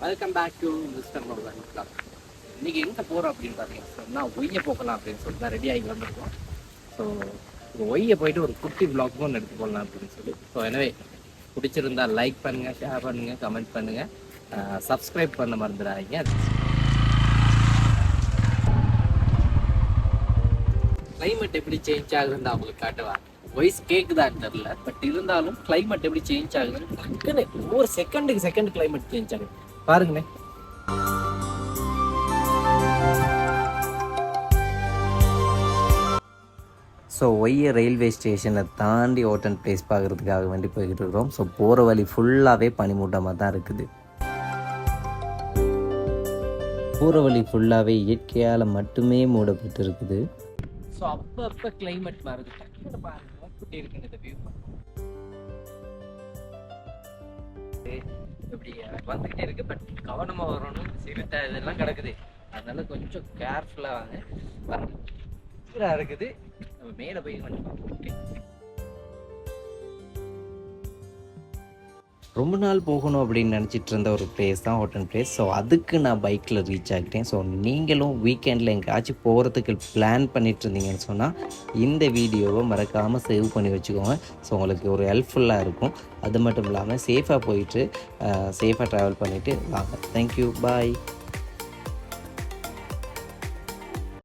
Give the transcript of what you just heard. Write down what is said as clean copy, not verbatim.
Welcome back to mister மோகன் vlog. இன்னைக்கு எங்கே போகிறோம் அப்படின்னு பார்த்தீங்கன்னா ஒய்யை போகலாம் அப்படின்னு சொல்லிட்டு தான் ரெடி ஆகி வந்திருக்கோம். ஸோ ஒய்யை போயிட்டு ஒரு குட்டி vlog ஒன்று எடுத்து போடலாம் அப்படின்னு சொல்லி. ஸோ எனவே பிடிச்சிருந்தா லைக் பண்ணுங்கள், ஷேர் பண்ணுங்கள், கமெண்ட் பண்ணுங்கள், சப்ஸ்கிரைப் பண்ண மறந்துடாதீங்க. கிளைமேட் எப்படி சேஞ்ச் ஆகுதுன்னு அவங்களுக்கு காட்டுவாங்க. வாய்ஸ் கேட்குதான்னு தெரில, பட் இருந்தாலும் கிளைமேட் எப்படி சேஞ்ச் ஆகுதுன்னு டக்குன்னு ஒவ்வொரு செகண்ட் கிளைமேட் சேஞ்ச் ஆகுது பாருங்கண்ணே. ஸோ ஒய்ய ரயில்வே ஸ்டேஷனை தாண்டி ஓட்டன் பிளேஸ் பார்க்குறதுக்காக வேண்டி போய்கிட்டு இருக்கிறோம். ஸோ போகிற வழி ஃபுல்லாகவே பனிமூட்டமாக தான் இருக்குது. போகிற வழி ஃபுல்லாகவே இயற்கையால் மட்டுமே மூடப்பட்டு இருக்குது. ஸோ அப்பப்போ கிளைமேட் மாறுது. டக்குன்னு பாருங்க எப்படி இருக்குன்னு இந்த வியூ இப்படி வந்துக்கிட்டே இருக்கு. பட் கவனமாக வரணும், சிறுத்தை இதெல்லாம் கிடக்குது, அதனால கொஞ்சம் கேர்ஃபுல்லாக வாங்க. இருக்குது நம்ம மேலே போய் கொஞ்சம் ரொம்ப நாள் போகணும் அப்படின்னு நினச்சிட்டு இருந்த ஒரு பிளேஸ் தான் ஹோட்டன் பிளேஸ். ஸோ அதுக்கு நான் பைக்கில் ரீச் ஆகிட்டேன். ஸோ நீங்களும் வீக்கெண்டில் எங்கேயாச்சும் போகிறதுக்கு பிளான் பண்ணிட்டு இருந்தீங்கன்னு சொன்னால் இந்த வீடியோவை மறக்காமல் சேவ் பண்ணி வச்சுக்கோங்க. ஸோ உங்களுக்கு ஒரு ஹெல்ப்ஃபுல்லாக இருக்கும். அது மட்டும் இல்லாமல் சேஃபாக போயிட்டு சேஃபாக ட்ராவல் பண்ணிவிட்டு வாங்க. தேங்க்யூ, பாய்.